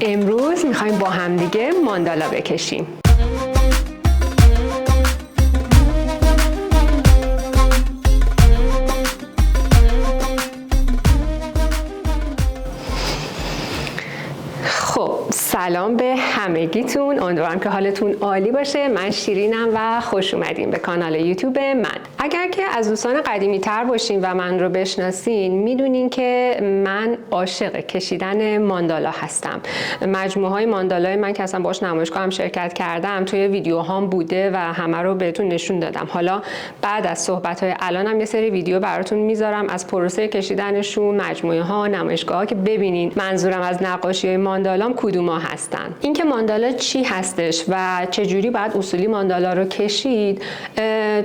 امروز میخوایم با همدیگه ماندالا بکشیم. سلام به همگیتون، امیدوارم که حالتون عالی باشه. من شیرینم و خوش اومدین به کانال یوتیوب من. اگر که از دوستان قدیمی تر باشین و من رو بشناسین میدونین که من عاشق کشیدن ماندالا هستم. مجموعه های ماندالای من که اصلا باش نمایشگاه هم شرکت کردم توی ویدیوهام بوده و همه رو بهتون نشون دادم. حالا بعد از صحبت های الانم یه سری ویدیو براتون میذارم از پروسه کشیدنشون، مجموعه ها، نمایشگاه ها که ببینین منظورم از نقاشی های ماندالام کدوما هستن. اینکه ماندالا چی هستش و چجوری باید اصولی ماندالا رو کشید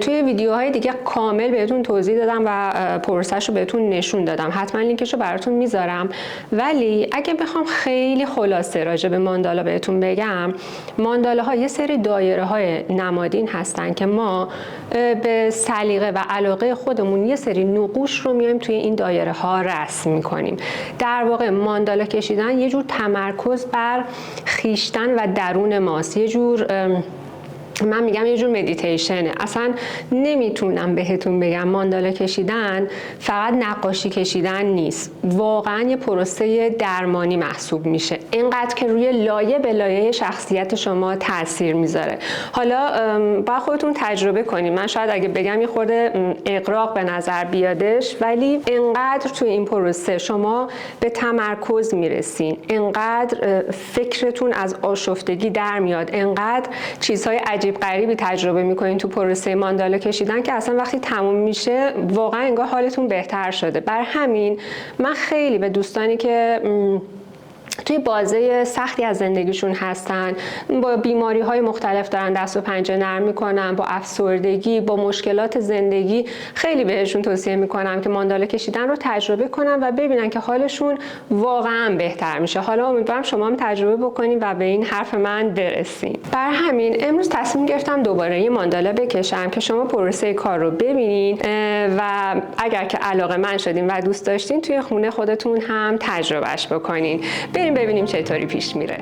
توی ویدیوهای دیگه کامل بهتون توضیح دادم و پروسه‌شو بهتون نشون دادم. حتما لینکشو براتون میذارم. ولی اگه بخوام خیلی خلاصه راجع به ماندالا بهتون بگم، ماندالاها یه سری دایره‌های نمادین هستن که ما به سلیقه و علاقه خودمون یه سری نقوش رو میایم توی این دایره‌ها رسم می‌کنیم. در واقع ماندالا کشیدن یه جور تمرکز بر خیشتن و درون ماست. یه جور من میگم یه جور مدیتیشنه. اصلا نمیتونم بهتون بگم ماندالا کشیدن فقط نقاشی کشیدن نیست. واقعا یه پروسه درمانی محسوب میشه. اینقدر که روی لایه به لایه شخصیت شما تاثیر میذاره. حالا با خودتون تجربه کنید. من شاید اگه بگم یه خورده اغراق به نظر بیادش، ولی اینقدر توی این پروسه شما به تمرکز میرسین، اینقدر فکرتون از آشفتگی در میاد، اینقدر چیزهای عجیب غریبی تجربه میکنین تو پروسه ماندالا کشیدن که اصلا وقتی تموم میشه واقعا انگار حالتون بهتر شده. بر همین من خیلی به دوستانی که توی بازه سختی از زندگیشون هستن، با بیماری های مختلف دارن دست و پنجه نرم میکنن، با افسردگی، با مشکلات زندگی، خیلی بهشون توصیه میکنم که ماندالا کشیدن رو تجربه کنن و ببینن که حالشون واقعا بهتر میشه. حالا امیدوارم شما هم تجربه بکنین و به این حرف من برسین. بر همین امروز تصمیم گرفتم دوباره یه ماندالا بکشم که شما پروسه کار رو ببینین و اگر که علاقه‌مند شدین و دوست داشتین توی خونه خودتون هم تجربهش بکنین. بریم ببینیم چطوری پیش میره.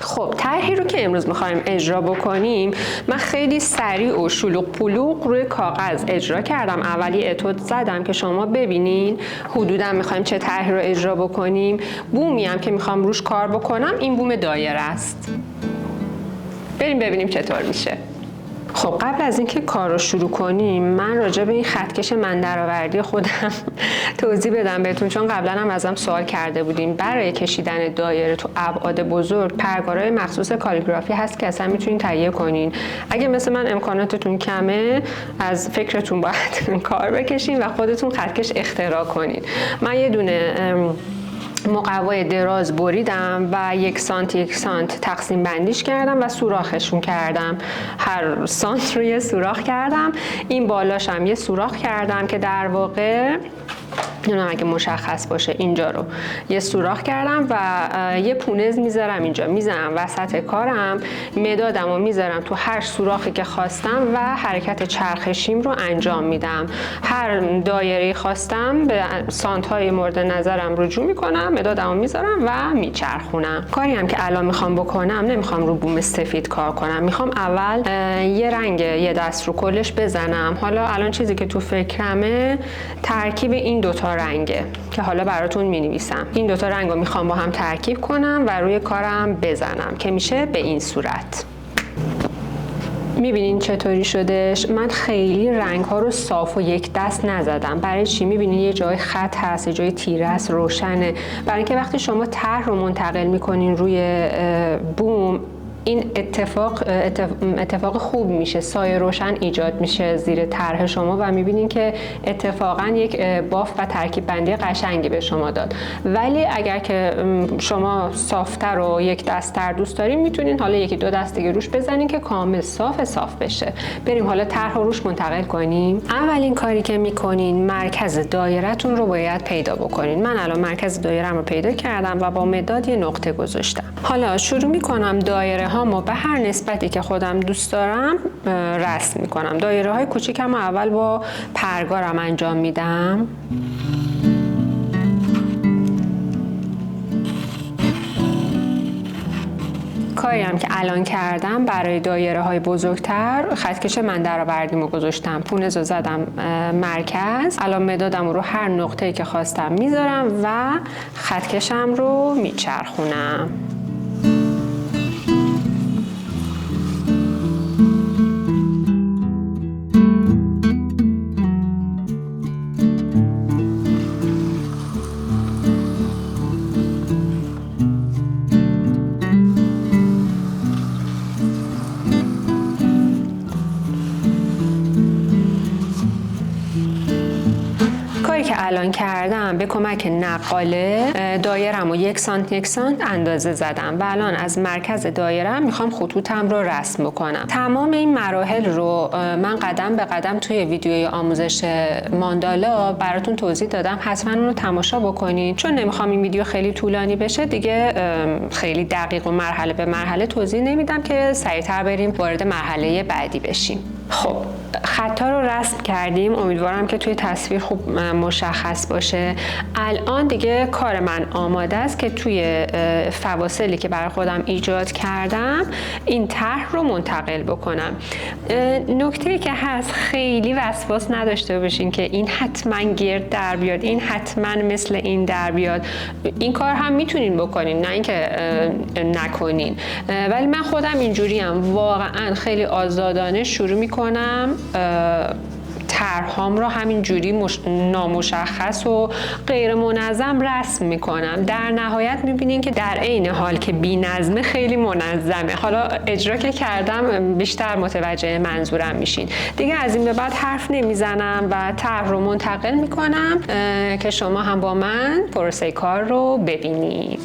خب طرحی رو که امروز می‌خوایم اجرا بکنیم، من خیلی سریع و شلوغ پلوغ روی کاغذ اجرا کردم. اولی اتود زدم که شما ببینین حدوداً می‌خوایم چه طرحی رو اجرا بکنیم. بومی هم که می‌خوام روش کار بکنم این بوم دایره است. بریم ببینیم چطور میشه. خب قبل از اینکه کار رو شروع کنیم من راجع به این خطکش من درآوردی خودم توضیح بدم بهتون، چون قبلا هم ازم سوال کرده بودین. برای کشیدن دایره تو ابعاد بزرگ پرگارهای مخصوص کالیگرافی هست که اصلا میتونین تهیه کنین. اگه مثل من امکاناتتون کمه از فکرتون باید کار بکشین و خودتون خطکش اختراع کنین. من یه دونه مقوای دراز بریدم و 1 سانت تقسیم بندیش کردم و سوراخشون کردم. هر سانت رو یه سوراخ کردم. این بالاش هم یه سوراخ کردم که در واقع اگه مشخص باشه اینجا رو یه سوراخ کردم و یه پونز میذارم اینجا، میذارم وسط کارم، مدادم و میذارم تو هر سوراخی که خواستم و حرکت چرخشیم رو انجام میدم. هر دایره خواستم به سانت‌های مورد نظرم رجوع میکنم، مدادم و میذارم و میچرخونم. کاری هم که الان میخوام بکنم، نمیخوام رو بوم سفید کار کنم، میخوام اول یه رنگ یه دست رو کلش بزنم. حالا الان چیزی که تو فکرمه ترکیب این دوتا رنگه که حالا براتون می‌نویسم. این دوتا رنگ رو میخوام با هم ترکیب کنم و روی کارم بزنم که میشه به این صورت. میبینین چطوری شدش؟ من خیلی رنگ ها رو صاف و یک دست نزدم. برای چی؟ میبینین یه جای خط هست، یه جای تیره است، روشنه. برای اینکه وقتی شما طرح رو منتقل میکنین روی بوم، این اتفاق خوب میشه، سایه روشن ایجاد میشه زیر طرح شما و میبینین که اتفاقا یک بافت و ترکیب بندی قشنگی به شما داد. ولی اگر که شما صافتر و یک دست‌تر دوست دارین، میتونین حالا 1-2 دست دیگه روش بزنین که کامل صاف بشه. بریم حالا طرح رو روش منتقل کنیم. اولین کاری که میکنین مرکز دایره‌تون رو باید پیدا بکنین. من الان مرکز دایره‌ام رو پیدا کردم و با مداد یه نقطه گذاشتم. حالا شروع میکنم دایره هامو به هر نسبتی که خودم دوست دارم رسم میکنم. دایره های کوچیکم اول با پرگارم انجام میدم. کاری هم که الان کردم برای دایره های بزرگتر، خطکش من درآوردیمو گذاشتم، پونز رو زدم مرکز. الان مدادم رو هر نقطه‌ای که خواستم میذارم و خطکشم رو میچرخونم. که الان کردم به کمک نقاله دایره‌مو 1 سانت اندازه زدم و الان از مرکز دایره‌ام میخوام خطوطم رو رسم بکنم. تمام این مراحل رو من قدم به قدم توی ویدیوی آموزش ماندالا براتون توضیح دادم، حتما اون رو تماشا بکنید. چون نمیخوام این ویدیو خیلی طولانی بشه دیگه خیلی دقیق و مرحله به مرحله توضیح نمیدم که سریعتر بریم وارد مرحله بعدی بشیم. خب خطا رو رسم کردیم، امیدوارم که توی تصویر خوب مشخص باشه. الان دیگه کار من آماده است که توی فواصلی که برای خودم ایجاد کردم این طرح رو منتقل بکنم. نکته‌ای که هست، خیلی وسواس نداشته باشین که این حتما گرد در بیاد، این حتما مثل این در بیاد. این کار هم میتونین بکنین، نه اینکه نکنین، ولی من خودم اینجوریم. واقعا خیلی آزادانه شروع میکنم طرح‌هام رو همینجوری نامشخص و غیر منظم رسم میکنم. در نهایت میبینین که در عین حال که بی‌نظمه خیلی منظمه. حالا اجرا که کردم بیشتر متوجه منظورم میشین. دیگه از این به بعد حرف نمیزنم و طرح رو منتقل میکنم که شما هم با من پروسه کار رو ببینید.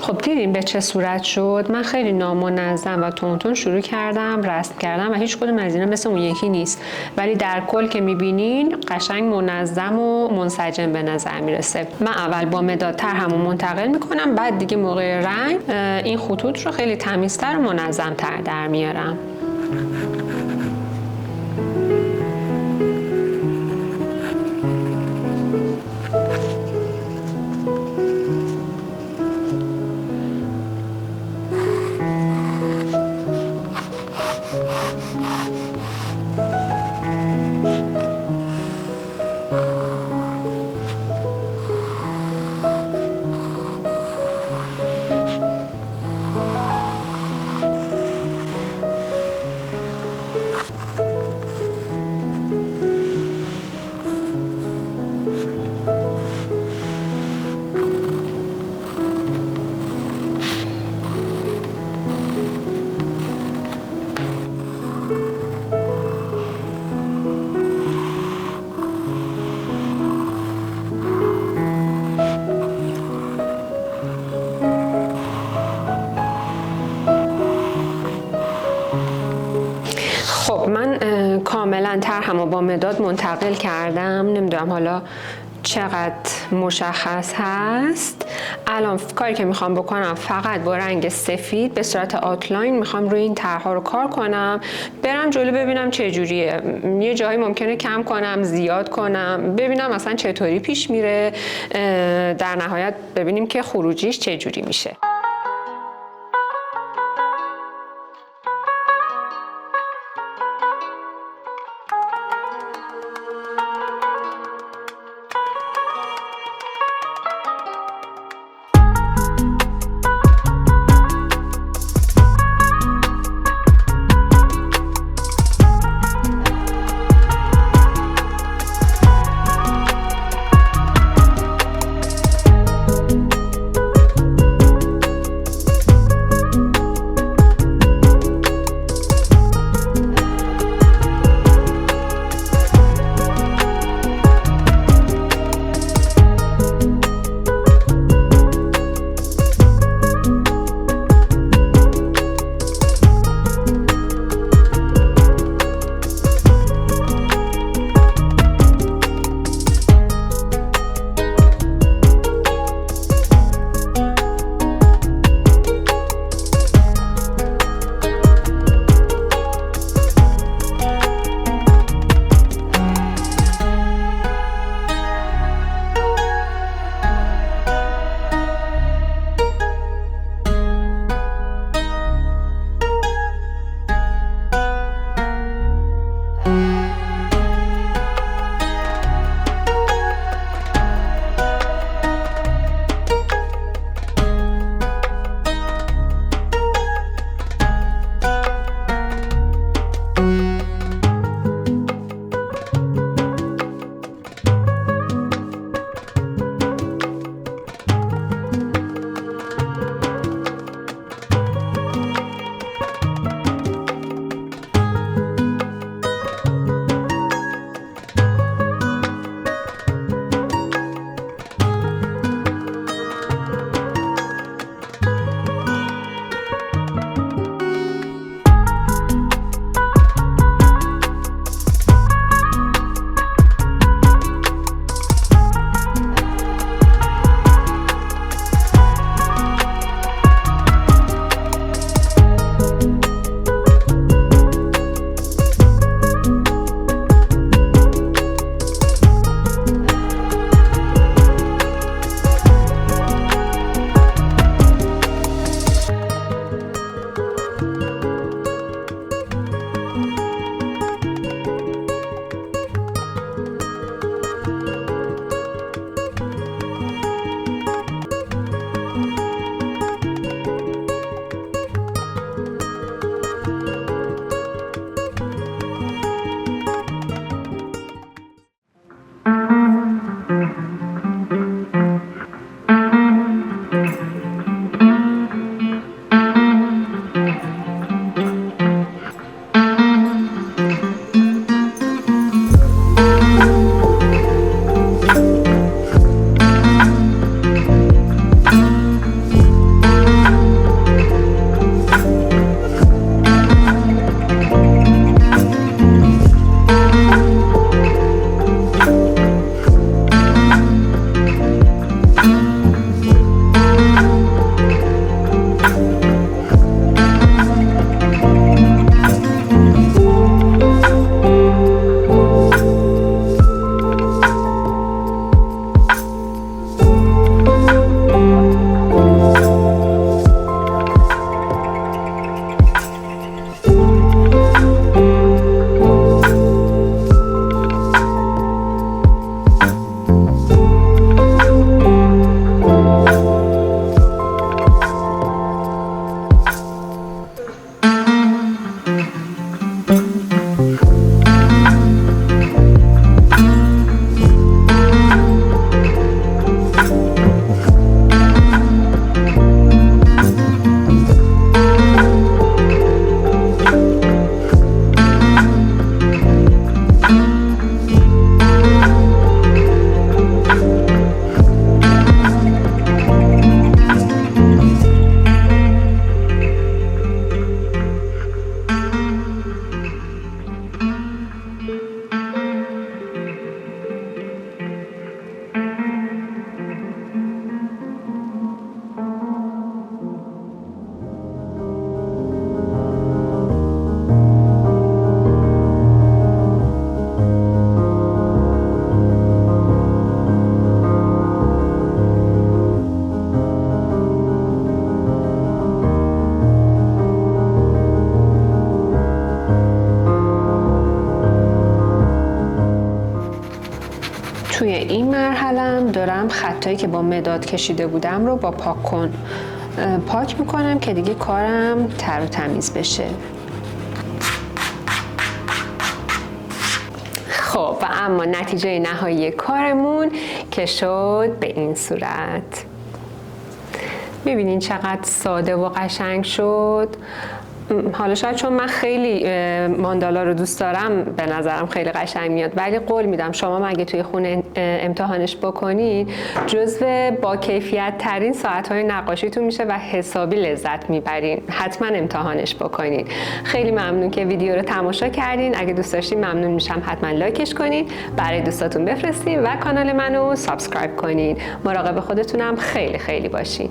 خب دیدین به چه صورت شد؟ من خیلی نامنظم و تون شروع کردم رسم کردم و هیچ کدوم از اینا مثل اون یکی نیست، ولی در کل که میبینین قشنگ منظم و منسجم به نظر میرسه. من اول با مداد طرحمو منتقل میکنم، بعد دیگه موقع رنگ این خطوط رو خیلی تمیزتر و منظمتر در میارم. و با مداد منتقل کردم. نمیدونم حالا چقدر مشخص هست. الان کاری که میخوام بکنم فقط با رنگ سفید به صورت آوتلاین میخوام روی این طرح‌ها رو کار کنم، برم جلو ببینم چه جوریه. یه جایی ممکنه کم کنم، زیاد کنم، ببینم اصلا چطوری پیش میره، در نهایت ببینیم که خروجیش چه جوری میشه. توی این مرحلم دارم خطایی که با مداد کشیده بودم رو با پاک کن پاک میکنم که دیگه کارم تر و تمیز بشه. خب و اما نتیجه نهایی کارمون که شد به این صورت. میبینین چقدر ساده و قشنگ شد. حالا شاید چون من خیلی ماندالا رو دوست دارم به نظرم خیلی قشنگ میاد، ولی قول میدم شما مگه توی خونه امتحانش بکنید جزو با کیفیت ترین ساعت‌های نقاشیتون میشه و حسابی لذت میبرین. حتما امتحانش بکنید. خیلی ممنون که ویدیو رو تماشا کردین. اگه دوست داشتین ممنون میشم حتما لایکش کنین، برای دوستاتون بفرستین و کانال منو سابسکرایب کنین. مراقب خودتونم خیلی خیلی باشین.